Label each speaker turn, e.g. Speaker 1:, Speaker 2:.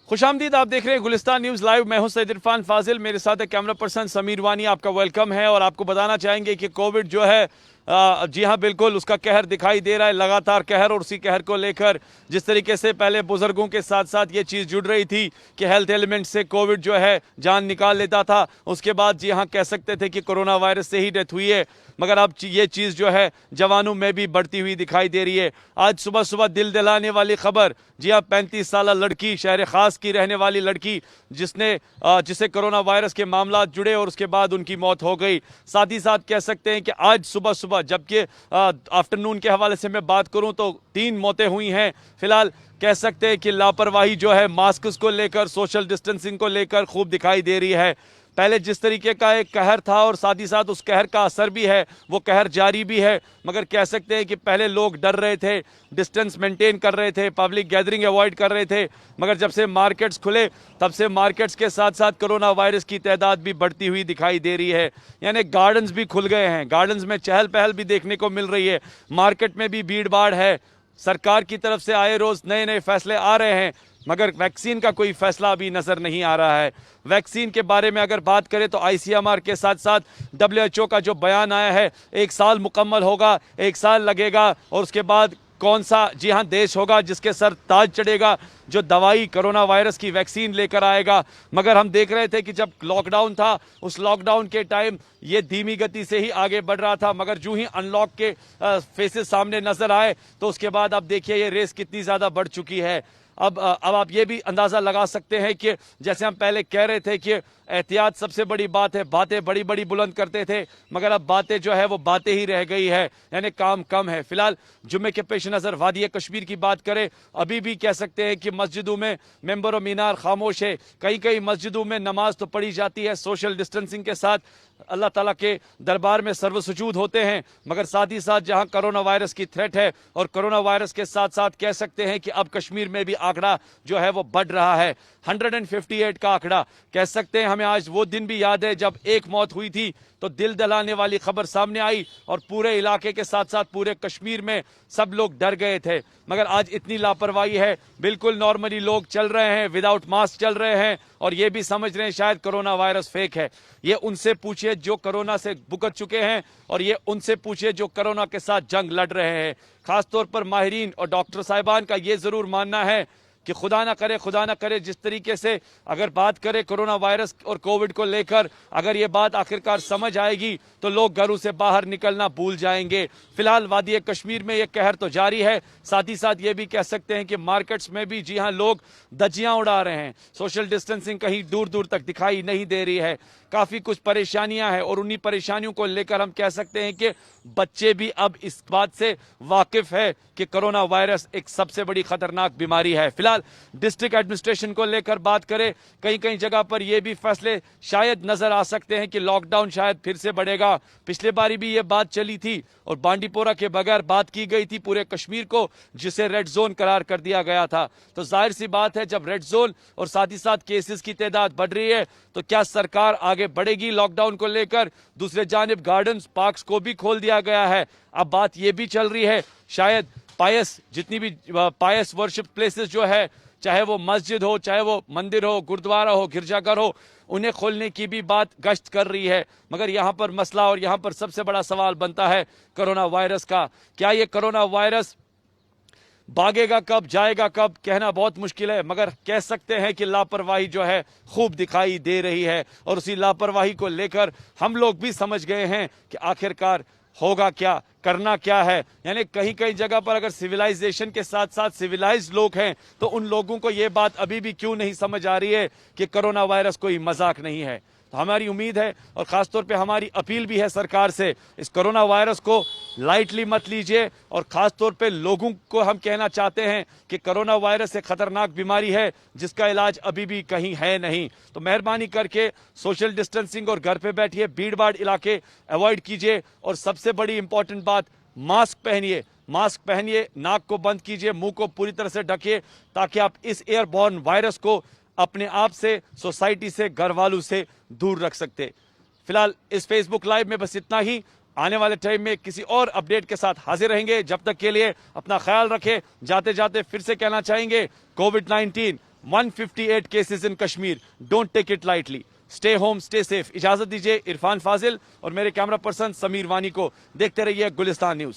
Speaker 1: खुशामदीद, आप देख रहे हैं गुलिस्तान न्यूज़ लाइव। मैं हूं सैयद इरफान फाजिल, मेरे साथ है कैमरा पर्सन समीर वानी। आपका वेलकम है और आपको बताना चाहेंगे कि कोविड जो है जी हाँ बिल्कुल उसका कहर दिखाई दे रहा है, लगातार कहर। और उसी कहर को लेकर जिस तरीके से पहले बुजुर्गों के साथ साथ ये चीज़ जुड़ रही थी कि हेल्थ एलिमेंट से कोविड जो है जान निकाल लेता था, उसके बाद जी हाँ कह सकते थे कि कोरोना वायरस से ही डेथ हुई है। मगर अब ये चीज़ जो है जवानों में भी बढ़ती हुई दिखाई दे रही है। आज सुबह सुबह दिल दिलाने वाली खबर, जी हाँ 35 साल लड़की, शहर खास की रहने वाली लड़की, जिसे कोरोना वायरस के मामला जुड़े और उसके बाद उनकी मौत हो गई। साथ ही साथ कह सकते हैं कि आज सुबह सुबह, जबकि आफ्टरनून के हवाले से मैं बात करूं तो 3 मौतें हुई हैं। फिलहाल कह सकते हैं कि लापरवाही जो है मास्क को लेकर, सोशल डिस्टेंसिंग को लेकर खूब दिखाई दे रही है। पहले जिस तरीके का एक कहर था और साथ ही साथ उस कहर का असर भी है, वो कहर जारी भी है। मगर कह सकते हैं कि पहले लोग डर रहे थे, डिस्टेंस मेंटेन कर रहे थे, पब्लिक गैदरिंग अवॉइड कर रहे थे। मगर जब से मार्केट्स खुले तब से मार्केट्स के साथ साथ कोरोना वायरस की तादाद भी बढ़ती हुई दिखाई दे रही है। यानी गार्डन्स भी खुल गए हैं, गार्डन्स में चहल पहल भी देखने को मिल रही है, मार्केट में भी भीड़ भाड़ है। सरकार की तरफ से आए रोज नए नए फैसले आ रहे हैं, मगर वैक्सीन का कोई फैसला अभी नजर नहीं आ रहा है। वैक्सीन के बारे में अगर बात करें तो आईसीएमआर के साथ साथ डब्ल्यूएचओ का जो बयान आया है, 1 साल मुकम्मल होगा, 1 साल लगेगा और उसके बाद कौन सा जी हाँ देश होगा जिसके सर ताज चढ़ेगा, जो दवाई कोरोना वायरस की वैक्सीन लेकर आएगा। मगर हम देख रहे थे कि जब लॉकडाउन था, उस लॉकडाउन के टाइम ये धीमी गति से ही आगे बढ़ रहा था, मगर जो ही अनलॉक के फेसेस सामने नजर आए तो उसके बाद अब देखिए ये रेस कितनी ज़्यादा बढ़ चुकी है। अब आप ये भी अंदाज़ा लगा सकते हैं कि जैसे हम पहले कह रहे थे कि एहतियात सबसे बड़ी बात है, बातें बड़ी बड़ी बुलंद करते थे, मगर अब बातें जो है वो बातें ही रह गई है, यानी काम कम है। फिलहाल जुम्मे के पेश नज़र वादी कश्मीर की बात करें, अभी भी कह सकते हैं कि मस्जिदों में मेंबर और मीनार खामोश है। कई कई मस्जिदों में नमाज तो पढ़ी जाती है, सोशल डिस्टेंसिंग के साथ अल्लाह ताला के दरबार में सर्वसुजूद होते हैं, मगर साथ ही साथ जहां कोरोना वायरस की थ्रेट है और कोरोना वायरस के साथ साथ कह सकते हैं कि अब कश्मीर में भी आंकड़ा जो है वो बढ़ रहा है। 158 का आंकड़ा कह सकते हैं। हमें आज वो दिन भी याद है जब एक मौत हुई थी तो दिल दहलाने वाली खबर सामने आई और पूरे इलाके के साथ साथ पूरे कश्मीर में सब लोग डर गए थे। मगर आज इतनी लापरवाही है, बिल्कुल नॉर्मली लोग चल रहे हैं, विदाउट मास्क चल रहे हैं और ये भी समझ रहे हैं शायद कोरोना वायरस फेक है। ये उनसे पूछिए जो कोरोना से भुगत चुके हैं और ये उनसे पूछिए जो कोरोना के साथ जंग लड़ रहे हैं। खासतौर पर माहिरीन और डॉक्टर साहिबान का ये जरूर मानना है कि खुदा ना करे जिस तरीके से अगर बात करें कोरोना वायरस और कोविड को लेकर, अगर ये बात आखिरकार समझ आएगी तो लोग घरों से बाहर निकलना भूल जाएंगे। फिलहाल वादी कश्मीर में ये कहर तो जारी है। साथ ही साथ ये भी कह सकते हैं कि मार्केट्स में भी जी हाँ लोग धज्जियां उड़ा रहे हैं, सोशल डिस्टेंसिंग कहीं दूर दूर तक दिखाई नहीं दे रही है। काफ़ी कुछ परेशानियां हैं और उन्हीं परेशानियों को लेकर हम कह सकते हैं कि बच्चे भी अब इस बात से वाकिफ है कि कोरोना वायरस एक सबसे बड़ी खतरनाक बीमारी है। फिलहाल डिस्ट्रिक्ट एडमिनिस्ट्रेशन को लेकर बात करें, कहीं कहीं जगह पर यह भी फैसले शायद नजर आ सकते हैं कि लॉकडाउन शायद फिर से बढ़ेगा। पिछले बारी भी ये बात चली थी और बांडीपोरा के बगैर बात की गई थी पूरे कश्मीर को, जिसे रेड जोन करार कर दिया गया था। तो जाहिर सी बात है जब रेड जोन और साथ ही साथ केसेस की तादाद बढ़ रही है तो क्या सरकार आगे बढ़ेगी लॉकडाउन को लेकर। दूसरे जानिब गार्डन्स, पार्क्स को भी खोल दिया गया है। अब बात यह भी चल रही है शायद जितनी भी पायस वर्शिप प्लेसेस जो है, चाहे वो मस्जिद हो, चाहे वो मंदिर हो, गुरुद्वारा हो, गिरजाघर हो, उन्हें खोलने की भी बात गश्त कर रही है। मगर यहाँ पर मसला और यहाँ पर सबसे बड़ा सवाल बनता है कोरोना वायरस का। क्या ये कोरोना वायरस भागेगा कब, जाएगा कब, कहना बहुत मुश्किल है, मगर कह सकते हैं कि लापरवाही जो है खूब दिखाई दे रही है और उसी लापरवाही को लेकर हम लोग भी समझ गए हैं कि आखिरकार होगा क्या, करना क्या है। यानी कहीं कहीं जगह पर अगर सिविलाइजेशन के साथ साथ सिविलाइज्ड लोग हैं तो उन लोगों को ये बात अभी भी क्यों नहीं समझ आ रही है कि कोरोना वायरस कोई मजाक नहीं है। तो हमारी उम्मीद है और ख़ासतौर पे हमारी अपील भी है सरकार से, इस कोरोना वायरस को लाइटली मत लीजिए। और ख़ास तौर पे लोगों को हम कहना चाहते हैं कि कोरोना वायरस एक ख़तरनाक बीमारी है जिसका इलाज अभी भी कहीं है नहीं। तो मेहरबानी करके सोशल डिस्टेंसिंग और घर पे बैठिए, भीड़ भाड़ इलाके अवॉइड कीजिए और सबसे बड़ी इंपॉर्टेंट बात, मास्क पहनिए, नाक को बंद कीजिए, मुंह को पूरी तरह से ढकिए ताकि आप इस एयरबॉर्न वायरस को अपने आप से, सोसाइटी से, घर वालों से दूर रख सकते। फिलहाल इस फेसबुक लाइव में बस इतना ही। आने वाले टाइम में किसी और अपडेट के साथ हाजिर रहेंगे। जब तक के लिए अपना ख्याल रखें। जाते जाते फिर से कहना चाहेंगे, कोविड-19 158 cases in Kashmir, don't take it lightly, stay home, stay safe. इजाजत दीजिए इरफान फाजिल और मेरे कैमरा पर्सन समीर वानी को। देखते रहिए गुलिस्तान न्यूज।